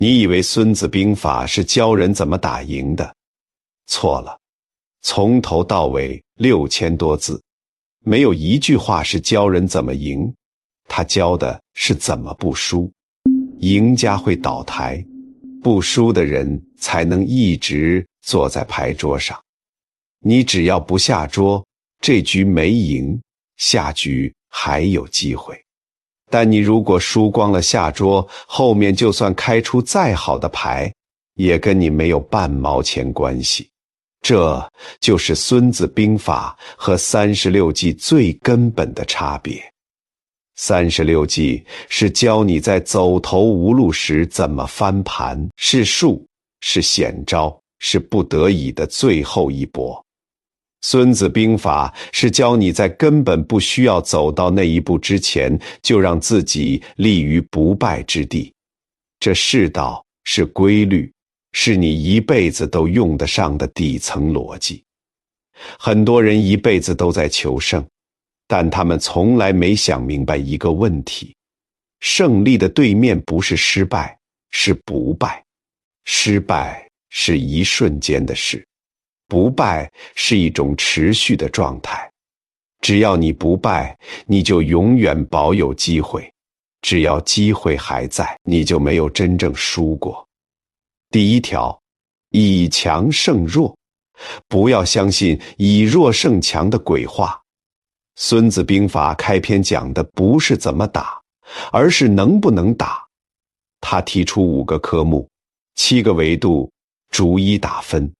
你以为《孙子兵法》是教人怎么打赢的？错了，从头到尾6000多字，没有一句话是教人怎么赢，他教的是怎么不输。赢家会倒台，不输的人才能一直坐在牌桌上。你只要不下桌，这局没赢，下局还有机会。但你如果输光了下桌，后面就算开出再好的牌，也跟你没有半毛钱关系。这就是《孙子兵法》和36计最根本的差别。36计是教你在走投无路时怎么翻盘，是术，是险招，是不得已的最后一搏。孙子兵法是教你在根本不需要走到那一步之前，就让自己立于不败之地。这世道，是规律，是你一辈子都用得上的底层逻辑。很多人一辈子都在求胜，但他们从来没想明白一个问题：胜利的对面不是失败，是不败。失败是一瞬间的事，不败是一种持续的状态。只要你不败，你就永远保有机会；只要机会还在，你就没有真正输过。第一条，以强胜弱，不要相信以弱胜强的鬼话。孙子兵法开篇讲的不是怎么打，而是能不能打。他提出5个科目，7个维度，逐一打分。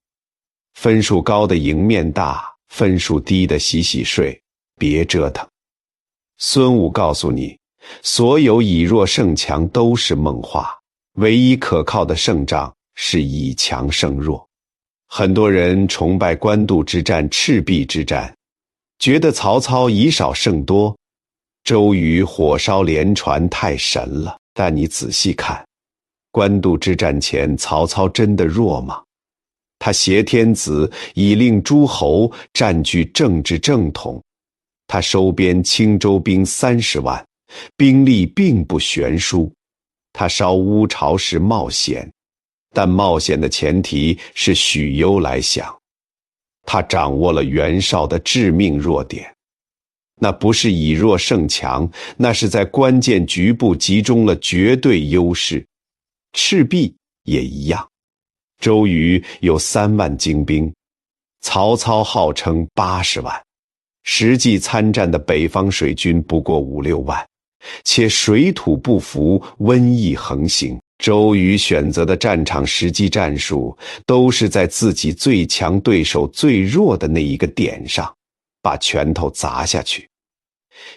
分数高的赢面大，分数低的洗洗睡，别折腾。孙武告诉你，所有以弱胜强都是梦话，唯一可靠的胜仗是以强胜弱。很多人崇拜官渡之战、赤壁之战，觉得曹操以少胜多，周瑜火烧连船太神了。但你仔细看，官渡之战前曹操真的弱吗？他挟天子以令诸侯，占据政治正统。他收编青州兵30万，兵力并不悬殊。他烧乌巢时冒险，但冒险的前提是许攸来降。他掌握了袁绍的致命弱点，那不是以弱胜强，那是在关键局部集中了绝对优势。赤壁也一样，周瑜有3万精兵，曹操号称80万，实际参战的北方水军不过5、6万，且水土不服，瘟疫横行。周瑜选择的战场时机战术，都是在自己最强对手最弱的那一个点上，把拳头砸下去。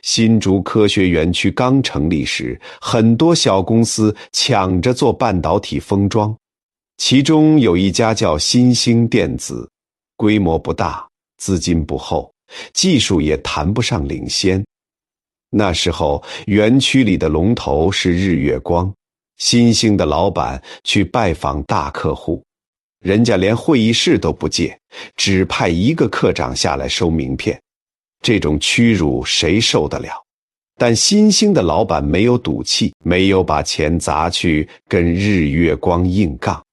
新竹科学园区刚成立时，很多小公司抢着做半导体封装，其中有一家叫新兴电子，规模不大，资金不厚，技术也谈不上领先。那时候园区里的龙头是日月光，新兴的老板去拜访大客户，人家连会议室都不借，只派1个科长下来收名片。这种屈辱谁受得了？但新兴的老板没有赌气，没有把钱砸去跟日月光硬杠。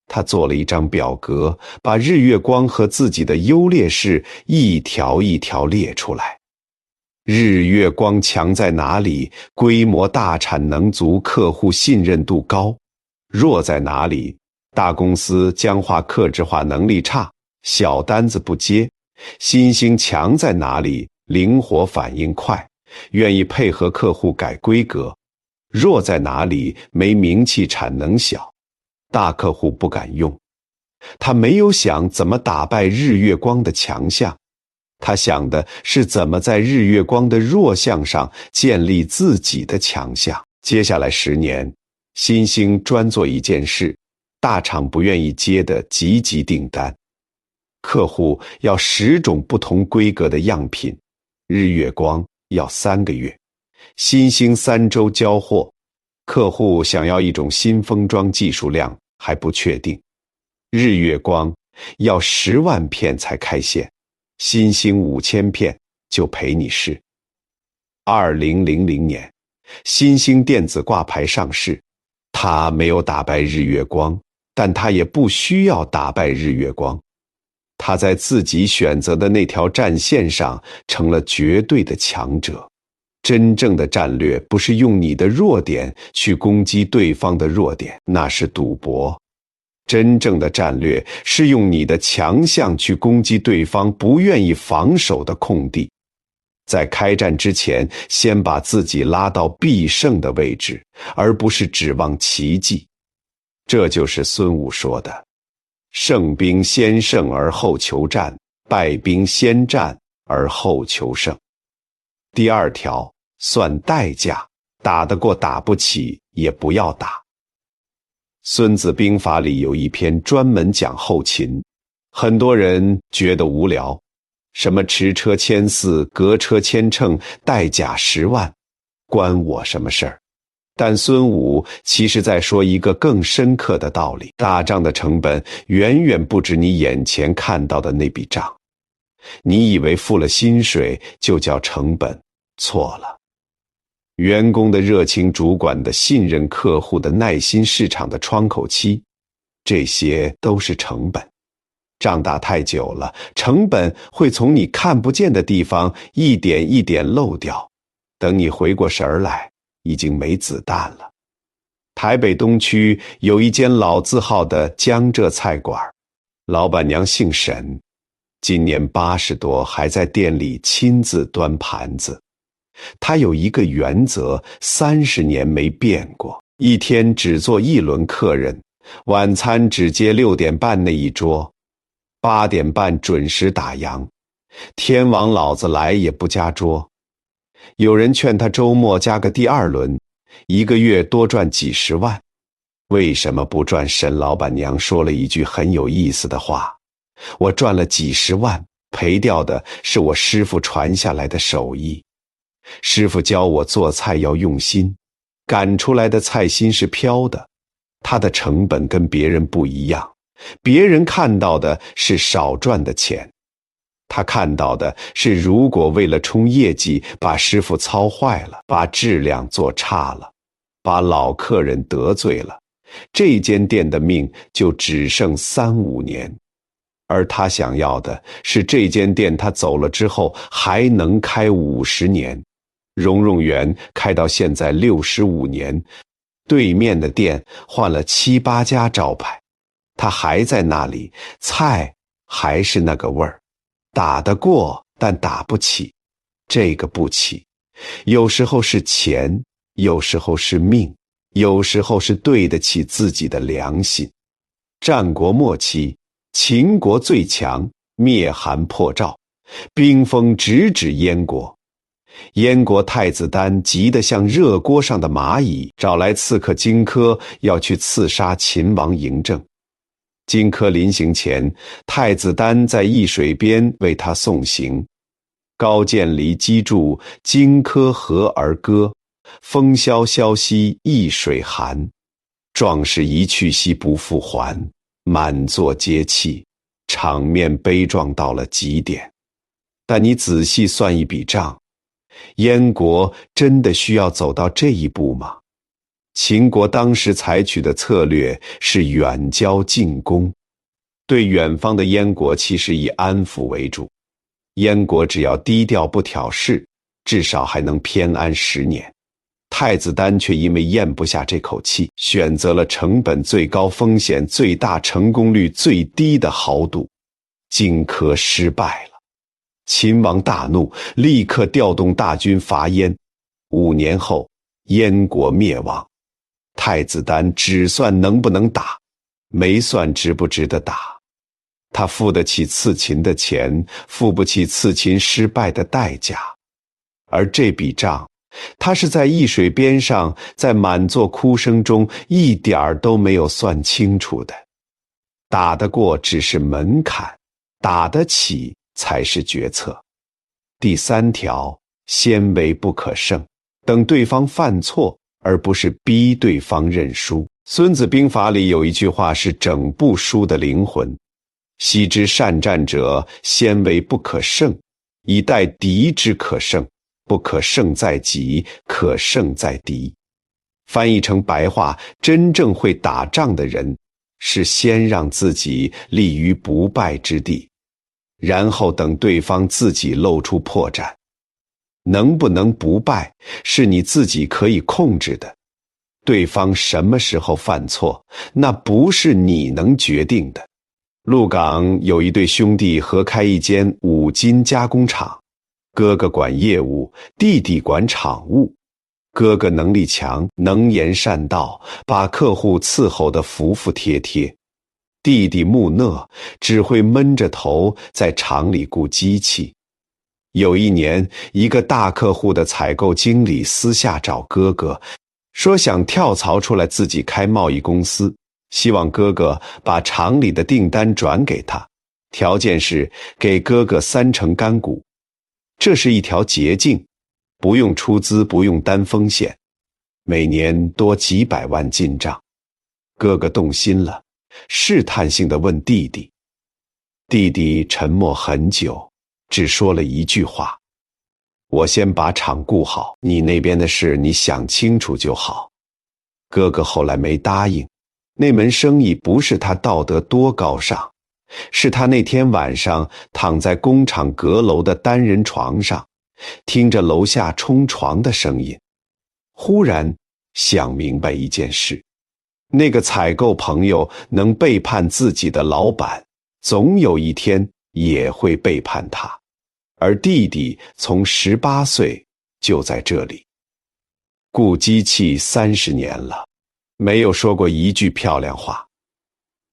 他做了一张表格，把日月光和自己的优劣势一条一条列出来。日月光强在哪里？规模大，产能足，客户信任度高。弱在哪里？大公司僵化，客制化能力差，小单子不接。新兴强在哪里？灵活，反应快，愿意配合客户改规格。弱在哪里？没名气，产能小，大客户不敢用。他没有想怎么打败日月光的强项，他想的是怎么在日月光的弱项上建立自己的强项。接下来10年，新兴专做一件事，大厂不愿意接的积极订单。客户要10种不同规格的样品，日月光要3个月，新兴3周交货。客户想要一种新封装，技术量还不确定，日月光要10万片才开线，新兴5000片就陪你试。2000年，新兴电子挂牌上市，他没有打败日月光，但他也不需要打败日月光。他在自己选择的那条战线上成了绝对的强者。真正的战略不是用你的弱点去攻击对方的弱点，那是赌博。真正的战略是用你的强项去攻击对方不愿意防守的空地。在开战之前，先把自己拉到必胜的位置，而不是指望奇迹。这就是孙武说的：胜兵先胜而后求战，败兵先战而后求胜。第二条，算代价，打得过打不起也不要打。孙子兵法里有一篇专门讲后勤，很多人觉得无聊，什么持车千驷，革车千乘，带甲10万，关我什么事儿？但孙武其实在说一个更深刻的道理：打仗的成本远远不止你眼前看到的那笔账。你以为付了薪水就叫成本，错了。员工的热情，主管的信任，客户的耐心，市场的窗口期，这些都是成本。仗打太久了，成本会从你看不见的地方一点一点漏掉，等你回过神儿来，已经没子弹了。台北东区有一间老字号的江浙菜馆，老板娘姓沈，今年80多，还在店里亲自端盘子。他有一个原则，30年没变过：一天只做1轮客人，晚餐只接6点半那一桌，8点半准时打烊，天王老子来也不加桌。有人劝他周末加个第2轮，1个月多赚几十万。为什么不赚？沈老板娘说了一句很有意思的话：我赚了几十万，赔掉的是我师傅传下来的手艺。师傅教我做菜要用心，赶出来的菜心是飘的，它的成本跟别人不一样。别人看到的是少赚的钱，他看到的是如果为了冲业绩把师傅操坏了，把质量做差了，把老客人得罪了，这间店的命就只剩3、5年。而他想要的是这间店他走了之后还能开50年。蓉蓉园开到现在65年，对面的店换了7、8家招牌，他还在那里，菜还是那个味儿，打得过但打不起。这个不起，有时候是钱，有时候是命，有时候是对得起自己的良心。战国末期，秦国最强，灭韩破赵，兵锋直指燕国。燕国太子丹急得像热锅上的蚂蚁，找来刺客荆轲，要去刺杀秦王嬴政。荆轲临行前，太子丹在易水边为他送行。高渐离击筑，荆轲和而歌，风萧萧兮易水寒。壮士一去兮不复还，满座皆泣，场面悲壮到了极点。但你仔细算一笔账，燕国真的需要走到这一步吗？秦国当时采取的策略是远交近攻，对远方的燕国其实以安抚为主。燕国只要低调不挑事，至少还能偏安10年。太子丹却因为咽不下这口气，选择了成本最高、风险最大、成功率最低的豪赌。荆轲失败了。秦王大怒，立刻调动大军伐燕。5年后，燕国灭亡。太子丹只算能不能打，没算值不值得打。他付得起刺秦的钱，付不起刺秦失败的代价。而这笔账，他是在易水边上，在满座哭声中一点儿都没有算清楚的。打得过只是门槛，打得起才是决策。第3条，先为不可胜，等对方犯错，而不是逼对方认输。孙子兵法里有一句话是整部书的灵魂：昔之善战者，先为不可胜，以待敌之可胜。不可胜在己，可胜在敌。翻译成白话，真正会打仗的人，是先让自己立于不败之地，然后等对方自己露出破绽。能不能不败，是你自己可以控制的。对方什么时候犯错，那不是你能决定的。鹿港有一对兄弟合开一间五金加工厂，哥哥管业务，弟弟管厂务。哥哥能力强，能言善道，把客户伺候得服服帖帖。弟弟木讷，只会闷着头在厂里顾机器。有一年，一个大客户的采购经理私下找哥哥，说想跳槽出来自己开贸易公司，希望哥哥把厂里的订单转给他，条件是给哥哥30%干股。这是一条捷径，不用出资，不用担风险，每年多几百万进账。哥哥动心了，试探性地问弟弟。弟弟沉默很久，只说了一句话：我先把厂顾好，你那边的事你想清楚就好。哥哥后来没答应，那门生意不是他道德多高尚，是他那天晚上躺在工厂阁楼的单人床上，听着楼下冲床的声音，忽然想明白一件事：那个采购朋友能背叛自己的老板，总有一天也会背叛他。而弟弟从18岁就在这里，顾机器30年了，没有说过一句漂亮话，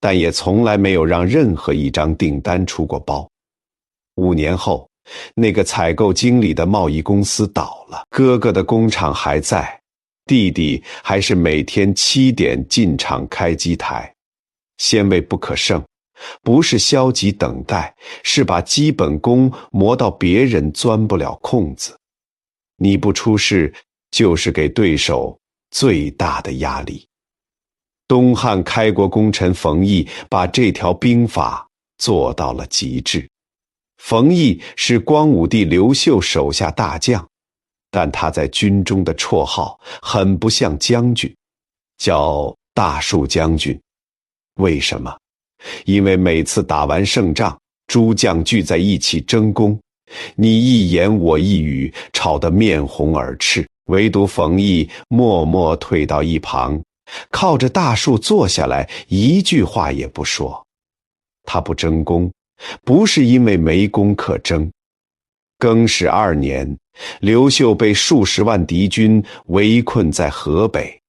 但也从来没有让任何一张订单出过包。5年后，那个采购经理的贸易公司倒了，哥哥的工厂还在，弟弟还是每天7点进厂开机台。先为不可胜，不是消极等待，是把基本功磨到别人钻不了空子。你不出事，就是给对手最大的压力。东汉开国功臣冯异把这条兵法做到了极致。冯异是光武帝刘秀手下大将，但他在军中的绰号很不像将军，叫大树将军。为什么？因为每次打完胜仗，诸将聚在一起争功，你一言我一语，吵得面红耳赤，唯独冯异默默退到一旁，靠着大树坐下来，一句话也不说。他不争功，不是因为没功可争。更始2年，刘秀被数十万敌军围困在河北，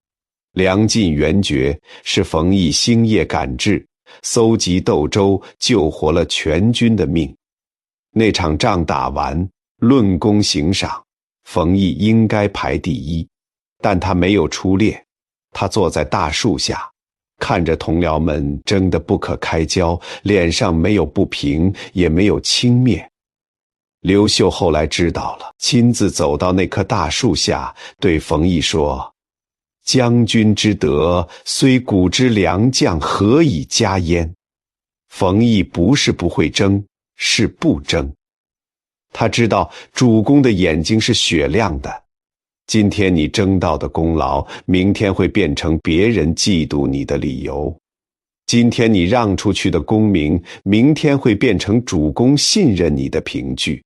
粮尽援绝，是冯异星夜赶至，搜集豆粥，救活了全军的命。那场仗打完，论功行赏，冯异应该排第1，但他没有出列。他坐在大树下，看着同僚们争得不可开交，脸上没有不平，也没有轻蔑。刘秀后来知道了，亲自走到那棵大树下，对冯异说：将军之德，虽古之良将，何以加焉？冯异不是不会争，是不争。他知道主公的眼睛是雪亮的，今天你争到的功劳，明天会变成别人嫉妒你的理由。今天你让出去的功名，明天会变成主公信任你的凭据。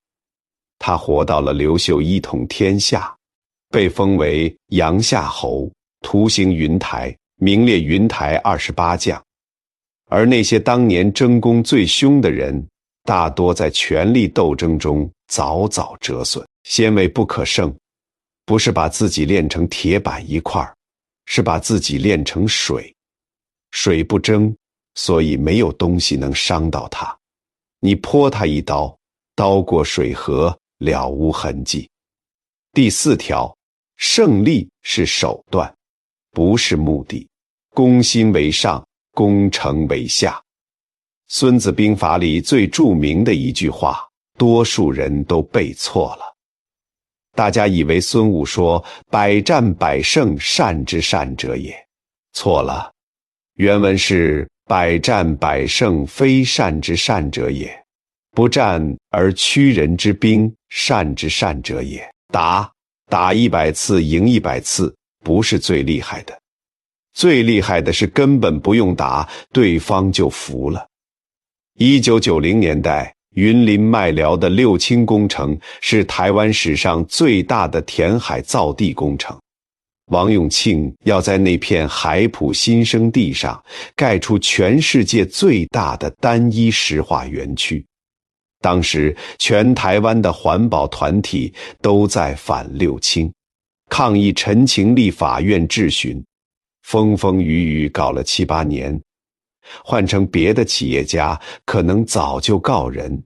他活到了刘秀一统天下，被封为阳夏侯，图行云台，名列云台28将。而那些当年争功最凶的人，大多在权力斗争中早早折损。先为不可胜，不是把自己练成铁板一块，是把自己练成水。水不争，所以没有东西能伤到它。你泼他一刀，刀过水河，了无痕迹。第4条，胜利是手段，不是目的。攻心为上，攻城为下。孙子兵法里最著名的一句话，多数人都背错了。大家以为孙武说百战百胜，善之善者也，错了。原文是百战百胜，非善之善者也，不战而屈人之兵，善之善者也。打100次赢100次，不是最厉害的，最厉害的是根本不用打，对方就服了。1990年代，云林麦寮的六轻工程是台湾史上最大的填海造地工程。王永庆要在那片海埔新生地上盖出全世界最大的单一石化园区。当时全台湾的环保团体都在反六轻，抗议陈情立法院质询，风风雨雨搞了7、8年。换成别的企业家，可能早就告人，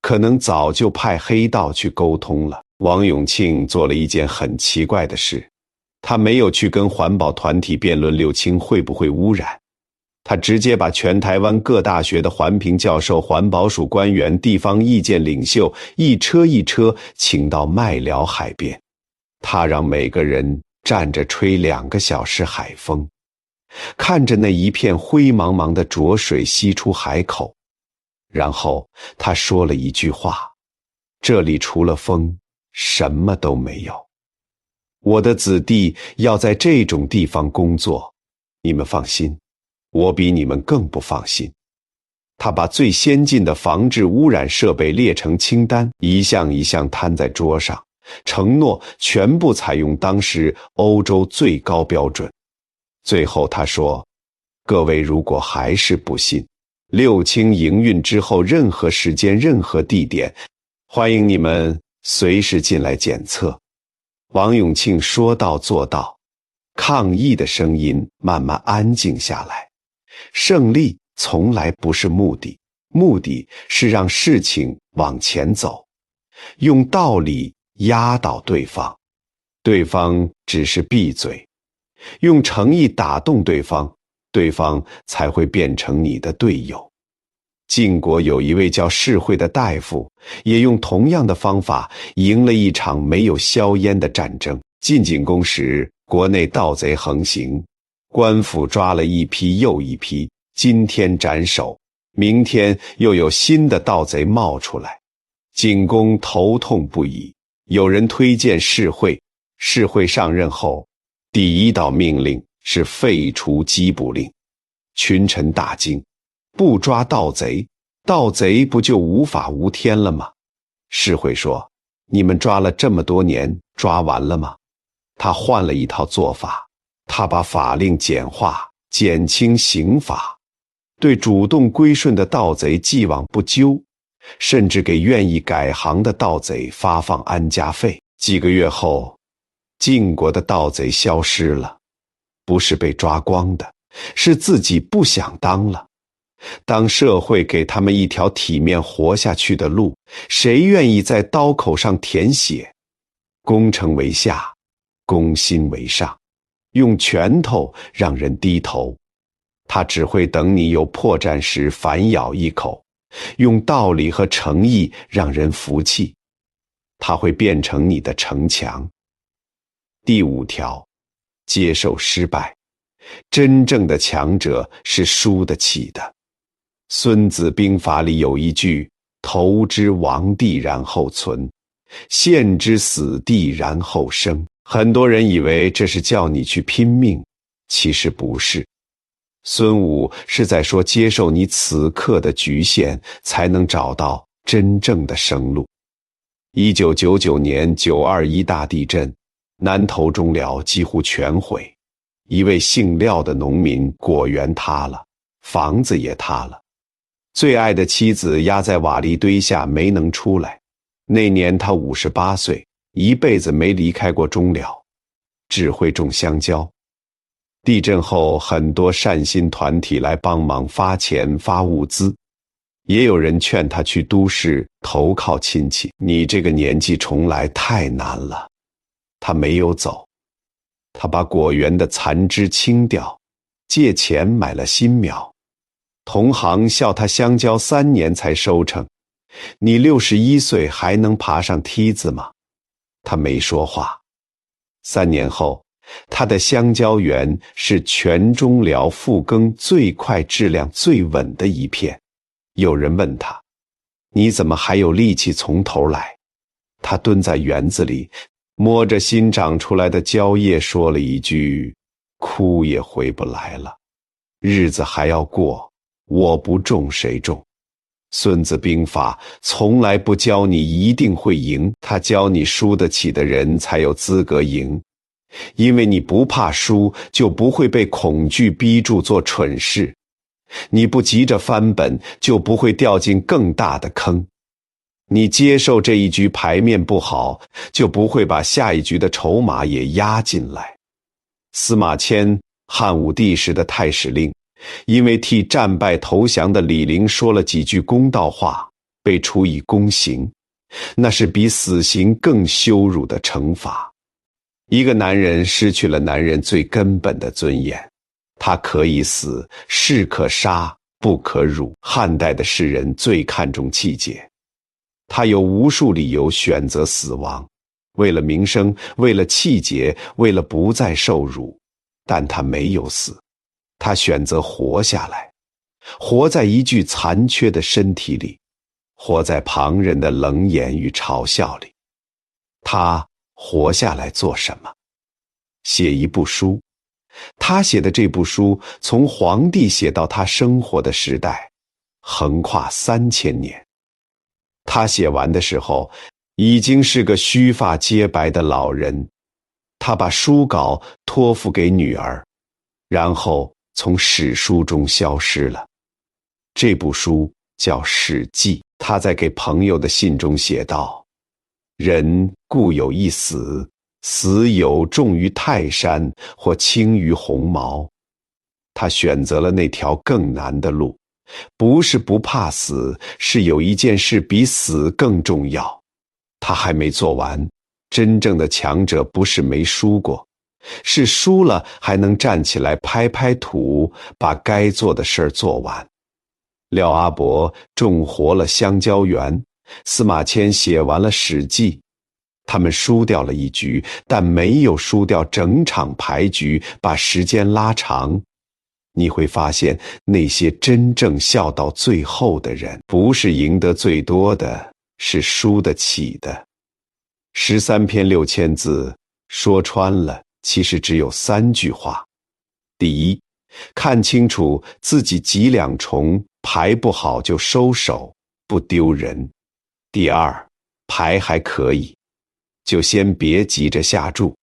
可能早就派黑道去沟通了。王永庆做了一件很奇怪的事，他没有去跟环保团体辩论六轻会不会污染，他直接把全台湾各大学的环评教授、环保署官员、地方意见领袖一车一车请到麦寮海边，他让每个人站着吹2个小时海风，看着那一片灰茫茫的浊水吸出海口，然后他说了一句话：这里除了风，什么都没有。我的子弟要在这种地方工作，你们放心，我比你们更不放心。他把最先进的防治污染设备列成清单，一项一项摊在桌上，承诺全部采用当时欧洲最高标准。最后他说，各位如果还是不信，六轻营运之后任何时间任何地点，欢迎你们随时进来检测。王永庆说到做到，抗议的声音慢慢安静下来。胜利从来不是目的，目的是让事情往前走，用道理压倒对方，对方只是闭嘴，用诚意打动对方，对方才会变成你的队友。晋国有一位叫士会的大夫，也用同样的方法赢了一场没有硝烟的战争。晋景公时，国内盗贼横行，官府抓了一批又一批，今天斩首，明天又有新的盗贼冒出来。景公头痛不已，有人推荐士会，士会上任后，第一道命令是废除缉捕令。群臣大惊，不抓盗贼，盗贼不就无法无天了吗？士会说，你们抓了这么多年，抓完了吗？他换了一套做法，他把法令简化，减轻刑罚，对主动归顺的盗贼既往不咎，甚至给愿意改行的盗贼发放安家费。几个月后，晋国的盗贼消失了，不是被抓光的，是自己不想当了。当社会给他们一条体面活下去的路，谁愿意在刀口上舔血？攻城为下，攻心为上，用拳头让人低头。他只会等你有破绽时反咬一口，用道理和诚意让人服气。他会变成你的城墙。第5条，接受失败。真正的强者是输得起的。孙子兵法里有一句，投之亡地然后存，陷之死地然后生。很多人以为这是叫你去拼命，其实不是。孙武是在说接受你此刻的局限，才能找到真正的生路。1999年921大地震，南投中寮几乎全毁，一位姓廖的农民果园塌了，房子也塌了，最爱的妻子压在瓦砾堆下没能出来。那年他58岁，一辈子没离开过中寮，只会种香蕉。地震后，很多善心团体来帮忙发钱发物资，也有人劝他去都市投靠亲戚。你这个年纪重来太难了。他没有走，他把果园的残枝清掉，借钱买了新苗。同行笑他香蕉3年才收成，你61岁还能爬上梯子吗？他没说话。3年后，他的香蕉园是全中寮复耕最快质量最稳的一片。有人问他，你怎么还有力气从头来？他蹲在园子里，摸着新长出来的蕉叶说了一句：哭也回不来了，日子还要过，我不种谁种？孙子兵法从来不教你一定会赢，他教你输得起的人才有资格赢。因为你不怕输，就不会被恐惧逼住做蠢事。你不急着翻本，就不会掉进更大的坑。你接受这一局牌面不好，就不会把下一局的筹码也压进来。司马迁，汉武帝时的太史令，因为替战败投降的李陵说了几句公道话，被处以宫刑，那是比死刑更羞辱的惩罚。一个男人失去了男人最根本的尊严，他可以死，士可杀，不可辱。汉代的士人最看重气节，他有无数理由选择死亡，为了名声，为了气节，为了不再受辱，但他没有死，他选择活下来，活在一具残缺的身体里，活在旁人的冷眼与嘲笑里。他活下来做什么？写一部书。他写的这部书从皇帝写到他生活的时代，横跨3000年。他写完的时候，已经是个须发皆白的老人。他把书稿托付给女儿，然后从史书中消失了。这部书叫《史记》。他在给朋友的信中写道：人固有一死，死有重于泰山，或轻于鸿毛。他选择了那条更难的路，不是不怕死，是有一件事比死更重要。他还没做完。真正的强者不是没输过，是输了还能站起来拍拍土，把该做的事儿做完。廖阿伯种活了香蕉园，司马迁写完了《史记》。他们输掉了一局，但没有输掉整场牌局，把时间拉长。你会发现，那些真正笑到最后的人，不是赢得最多的，是输得起的。13篇6000字，说穿了，其实只有3句话。第一，看清楚自己几两重，牌不好就收手，不丢人。第二，牌还可以，就先别急着下注，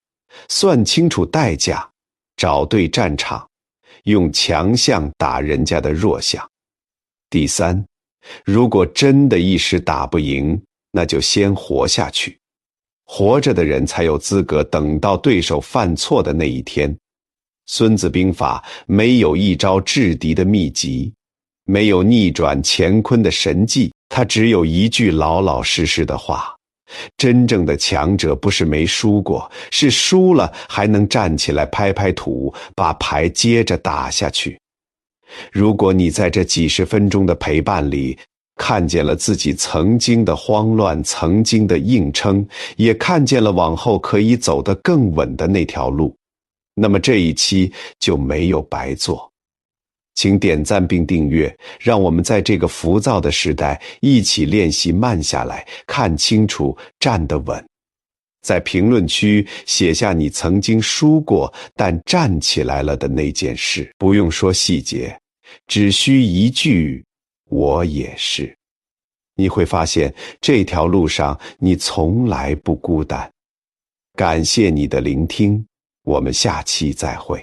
算清楚代价，找对战场，用强项打人家的弱项。第三，如果真的一时打不赢，那就先活下去。活着的人才有资格等到对手犯错的那一天。孙子兵法没有一招制敌的秘籍，没有逆转乾坤的神迹，它只有一句老老实实的话：真正的强者不是没输过，是输了还能站起来拍拍土，把牌接着打下去。如果你在这几十分钟的陪伴里，看见了自己曾经的慌乱，曾经的硬撑，也看见了往后可以走得更稳的那条路，那么这一期就没有白做。请点赞并订阅，让我们在这个浮躁的时代一起练习慢下来，看清楚，站得稳。在评论区写下你曾经输过但站起来了的那件事，不用说细节，只需一句我也是。你会发现这条路上你从来不孤单。感谢你的聆听，我们下期再会。